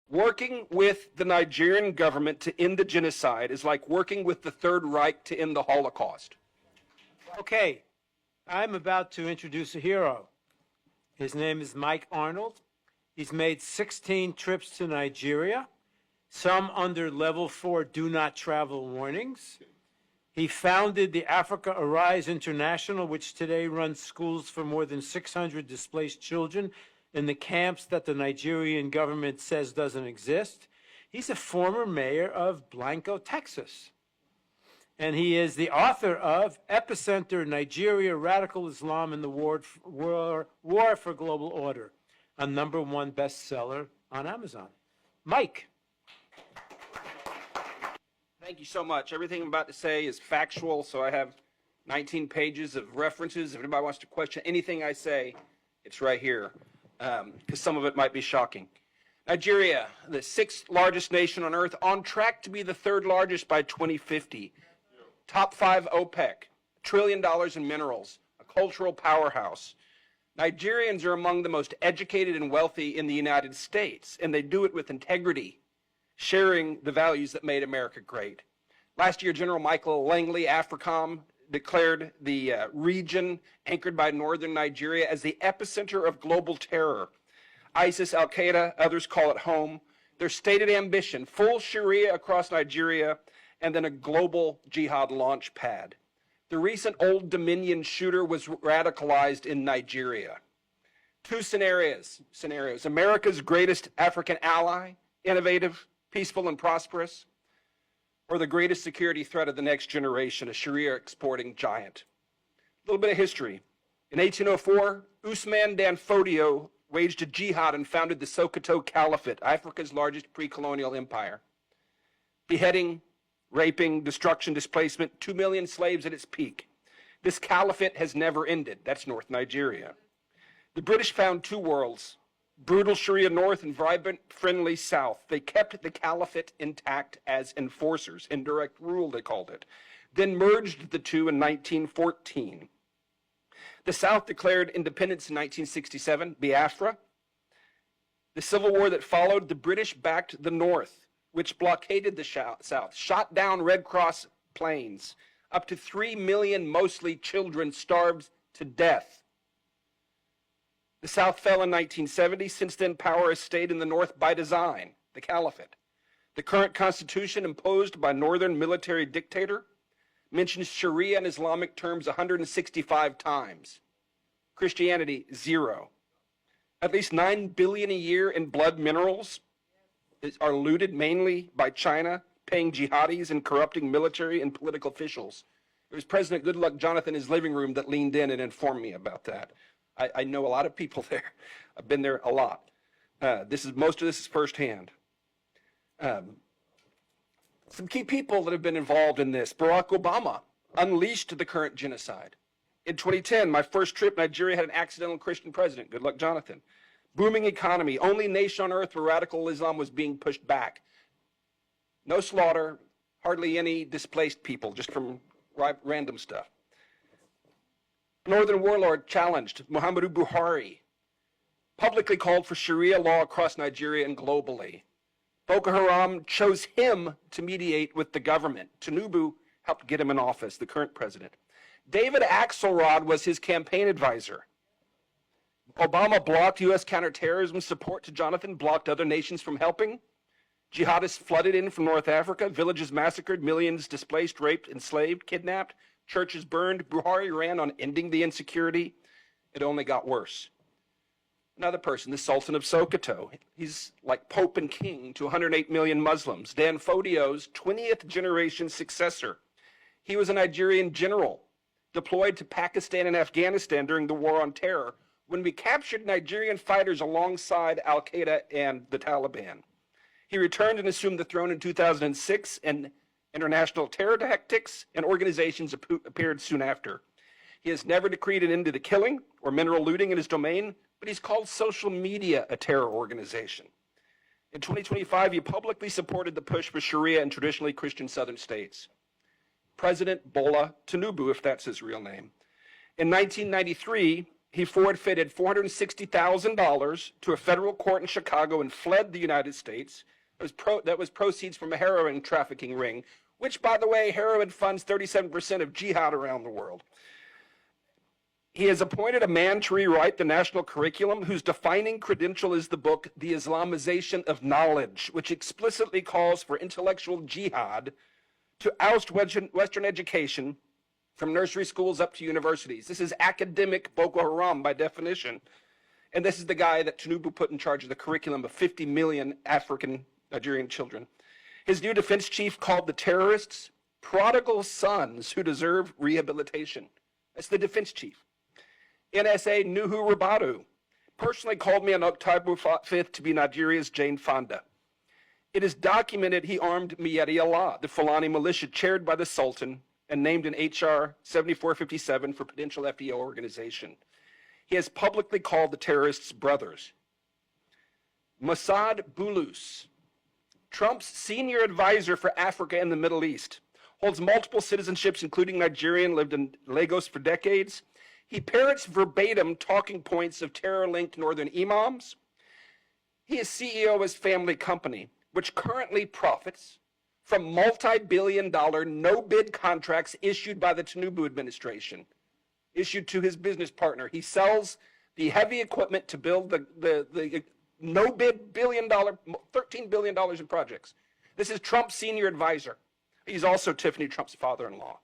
Working with the Nigerian government to end the genocide is like working with the Third Reich to end the Holocaust. Okay, I'm about to introduce a hero. His name is Mike Arnold. He's made 16 trips to Nigeria, some under level 4 do not travel warnings. He founded the Africa Arise International, which today runs schools for more than 600 displaced children in the camps that the Nigerian government says doesn't exist. He's a former mayor of Blanco, Texas. And he is the author of Epicenter, Nigeria, Radical Islam and the War for Global Order, a #1 bestseller on Amazon. Mike. Thank you so much. Everything I'm about to say is factual, so I have 19 pages of references. If anybody wants to question anything I say, it's right here, because some of it might be shocking. Nigeria, the 6th largest nation on earth, on track to be the 3rd largest by 2050. Top 5 OPEC, $1 trillion in minerals, a cultural powerhouse. Nigerians are among the most educated and wealthy in the United States, and they do it with integrity, sharing the values that made America great. Last year, General Michael Langley, AFRICOM, declared the region anchored by northern Nigeria as the epicenter of global terror. ISIS, Al-Qaeda, others call it home. Their stated ambition, full Sharia across Nigeria, and then a global jihad launch pad. The recent Old Dominion shooter was radicalized in Nigeria. Two scenarios. America's greatest African ally, innovative, peaceful, and prosperous, or the greatest security threat of the next generation, a Sharia exporting giant. A little bit of history. In 1804, Usman Dan Fodio waged a jihad and founded the Sokoto Caliphate, Africa's largest pre-colonial empire. Beheading, raping, destruction, displacement, 2 million slaves at its peak. This caliphate has never ended. That's North Nigeria. The British found 2 worlds, brutal Sharia North and vibrant, friendly South. They kept the caliphate intact as enforcers, indirect rule they called it, then merged the two in 1914. The South declared independence in 1967, Biafra. The civil war that followed, the British backed the North, which blockaded the South, shot down Red Cross planes. Up to 3 million, mostly children, starved to death. The South fell in 1970. Since then, power has stayed in the North by design, the caliphate. The current constitution, imposed by northern military dictator, mentions Sharia in Islamic terms 165 times. Christianity, 0. At least $9 billion a year in blood minerals are looted mainly by China, paying jihadis and corrupting military and political officials. It was President Goodluck Jonathan in his living room that leaned in and informed me about that. I know a lot of people there. I've been there a lot. Most of this is firsthand. Some key people that have been involved in this. Barack Obama unleashed the current genocide. In 2010, my first trip, Nigeria had an accidental Christian president, good luck Jonathan. Booming economy, only nation on earth where radical Islam was being pushed back. No slaughter, hardly any displaced people, just from random stuff. Northern warlord challenged, Muhammadu Buhari, publicly called for Sharia law across Nigeria and globally. Boko Haram chose him to mediate with the government. Tinubu helped get him in office, the current president. David Axelrod was his campaign advisor. Obama blocked U.S. counterterrorism support to Jonathan, blocked other nations from helping. Jihadists flooded in from North Africa, villages massacred, millions displaced, raped, enslaved, kidnapped, churches burned. Buhari ran on ending the insecurity. It only got worse. Another person, the Sultan of Sokoto. He's like Pope and King to 108 million Muslims. Dan Fodio's 20th generation successor. He was a Nigerian general deployed to Pakistan and Afghanistan during the war on terror when we captured Nigerian fighters alongside Al-Qaeda and the Taliban. He returned and assumed the throne in 2006, and international terror tactics and organizations appeared soon after. He has never decreed an end to the killing or mineral looting in his domain, but he's called social media a terror organization. In 2025, he publicly supported the push for Sharia in traditionally Christian southern states. President Bola Tinubu, if that's his real name. In 1993, he forfeited $460,000 to a federal court in Chicago and fled the United States. That was proceeds from a heroin trafficking ring, which, by the way, heroin funds 37% of jihad around the world. He has appointed a man to rewrite the national curriculum whose defining credential is the book, The Islamization of Knowledge, which explicitly calls for intellectual jihad to oust Western education from nursery schools up to universities. This is academic Boko Haram by definition. And this is the guy that Tinubu put in charge of the curriculum of 50 million African Nigerian children. His new defense chief called the terrorists prodigal sons who deserve rehabilitation. That's the defense chief. NSA Nuhu Ribadu personally called me on October 5th to be Nigeria's Jane Fonda. It is documented he armed Miyeti Allah, the Fulani militia chaired by the Sultan and named in HR 7457 for potential FDO organization. He has publicly called the terrorists brothers. Mossad Bulus, Trump's senior advisor for Africa and the Middle East, holds multiple citizenships, including Nigerian, lived in Lagos for decades. He parrots verbatim talking points of terror-linked northern imams. He is CEO of his family company, which currently profits from multi-billion-dollar no-bid contracts issued by the Tinubu administration, issued to his business partner. He sells the heavy equipment to build the no-bid billion-dollar, $13 billion in projects. This is Trump's senior advisor. He's also Tiffany Trump's father-in-law.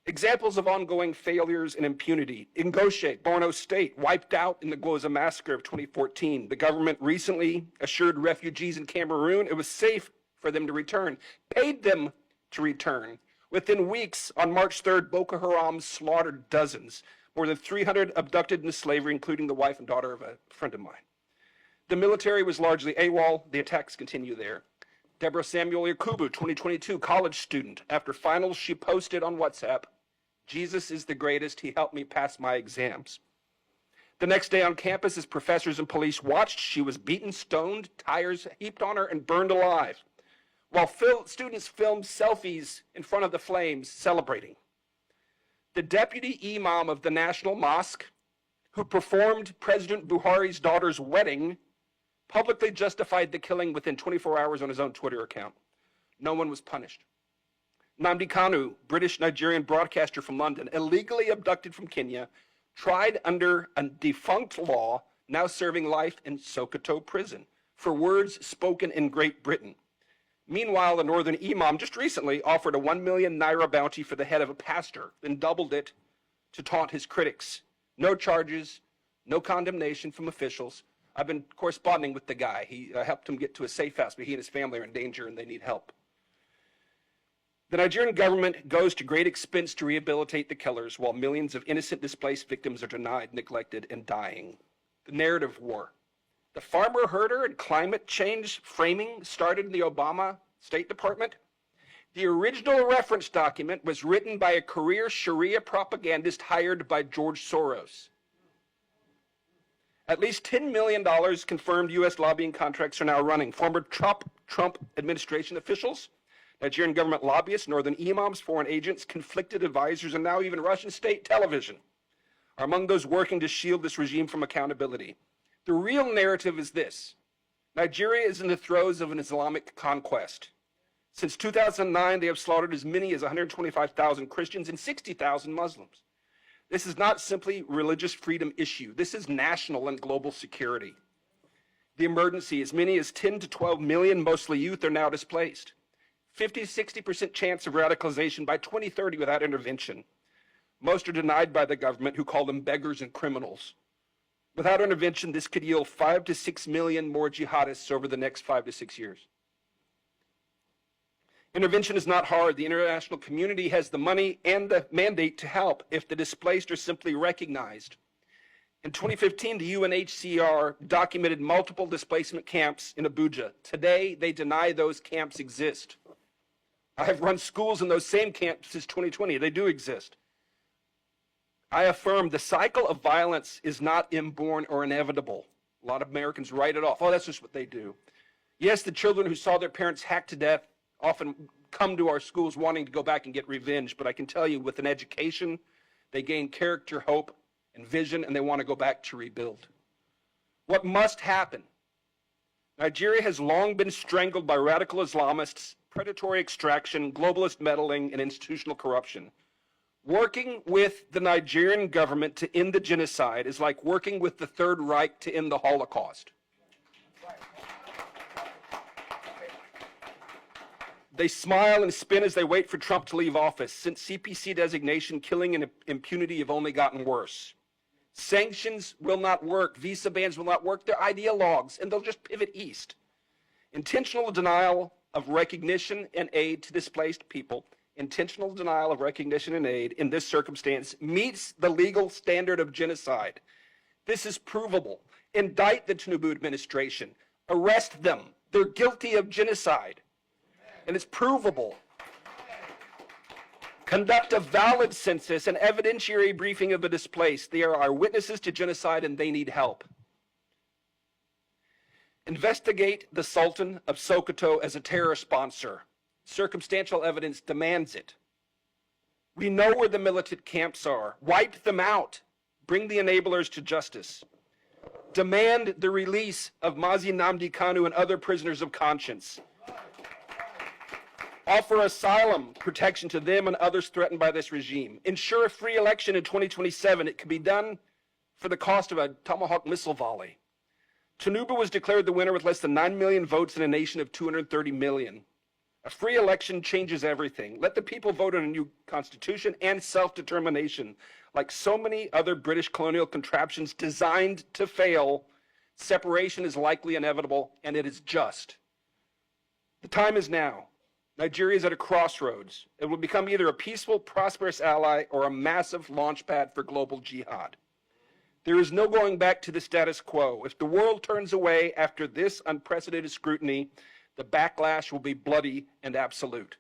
Examples of ongoing failures and impunity. Ngoshe, Borno State, wiped out in the Gwoza massacre of 2014. The government recently assured refugees in Cameroon it was safe for them to return, paid them to return. Within weeks, on March 3rd, Boko Haram slaughtered dozens, more than 300 abducted into slavery, including the wife and daughter of a friend of mine. The military was largely AWOL. The attacks continue there. Deborah Samuel Yakubu, 2022, college student. After finals, she posted on WhatsApp, "Jesus is the greatest. He helped me pass my exams." The next day on campus, as professors and police watched, she was beaten, stoned, tires heaped on her, and burned alive, while students filmed selfies in front of the flames celebrating. The deputy imam of the National Mosque, who performed President Buhari's daughter's wedding, publicly justified the killing within 24 hours on his own Twitter account. No one was punished. Nnamdi Kanu, British-Nigerian broadcaster from London, illegally abducted from Kenya, tried under a defunct law, now serving life in Sokoto prison for words spoken in Great Britain. Meanwhile, a northern imam just recently offered a 1 million naira bounty for the head of a pastor, then doubled it to taunt his critics. No charges, no condemnation from officials. I've been corresponding with the guy. He helped him get to a safe house, but he and his family are in danger and they need help. The Nigerian government goes to great expense to rehabilitate the killers, while millions of innocent displaced victims are denied, neglected, and dying. The narrative war. The farmer herder and climate change framing started in the Obama State Department. The original reference document was written by a career Sharia propagandist hired by George Soros. At least $10 million confirmed U.S. lobbying contracts are now running. Former Trump administration officials, Nigerian government lobbyists, northern imams, foreign agents, conflicted advisors, and now even Russian state television are among those working to shield this regime from accountability. The real narrative is this: Nigeria is in the throes of an Islamic conquest. Since 2009, they have slaughtered as many as 125,000 Christians and 60,000 Muslims. This is not simply a religious freedom issue. This is national and global security. The emergency: as many as 10 to 12 million, mostly youth, are now displaced. 50 to 60% chance of radicalization by 2030 without intervention. Most are denied by the government, who call them beggars and criminals. Without intervention, this could yield 5 to 6 million more jihadists over the next 5 to 6 years. Intervention is not hard. The international community has the money and the mandate to help if the displaced are simply recognized. In 2015, the UNHCR documented multiple displacement camps in Abuja. Today, they deny those camps exist. I have run schools in those same camps since 2020. They do exist. I affirm the cycle of violence is not inborn or inevitable. A lot of Americans write it off. Oh, that's just what they do. Yes, the children who saw their parents hacked to death often come to our schools wanting to go back and get revenge, but I can tell you, with an education, they gain character, hope, and vision, and they want to go back to rebuild. What must happen? Nigeria has long been strangled by radical Islamists, predatory extraction, globalist meddling, and institutional corruption. Working with the Nigerian government to end the genocide is like working with the Third Reich to end the Holocaust. They smile and spin as they wait for Trump to leave office. Since CPC designation, killing and impunity have only gotten worse. Sanctions will not work. Visa bans will not work. They're ideologues, and they'll just pivot east. Intentional denial of recognition and aid to displaced people, intentional denial of recognition and aid in this circumstance meets the legal standard of genocide. This is provable. Indict the Tinubu administration. Arrest them. They're guilty of genocide. And it's provable. Conduct a valid census and evidentiary briefing of the displaced. They are our witnesses to genocide and they need help. Investigate the Sultan of Sokoto as a terror sponsor. Circumstantial evidence demands it. We know where the militant camps are. Wipe them out. Bring the enablers to justice. Demand the release of Mazi Nnamdi Kanu and other prisoners of conscience. Offer asylum protection to them and others threatened by this regime. Ensure a free election in 2027. It can be done for the cost of a Tomahawk missile volley. Tinubu was declared the winner with less than 9 million votes in a nation of 230 million. A free election changes everything. Let the people vote on a new constitution and self-determination. Like so many other British colonial contraptions designed to fail, separation is likely inevitable, and it is just. The time is now. Nigeria is at a crossroads. It will become either a peaceful, prosperous ally or a massive launchpad for global jihad. There is no going back to the status quo. If the world turns away after this unprecedented scrutiny, the backlash will be bloody and absolute.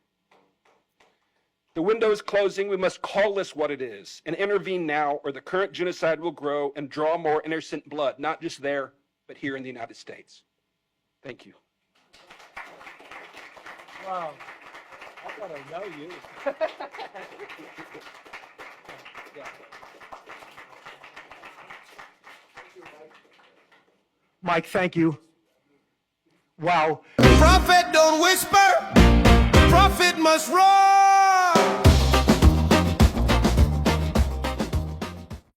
The window is closing. We must call this what it is and intervene now, or the current genocide will grow and draw more innocent blood, not just there, but here in the United States. Thank you. Wow. I gotta know you. Mike, thank you. Wow. Prophet don't whisper, prophet must roar.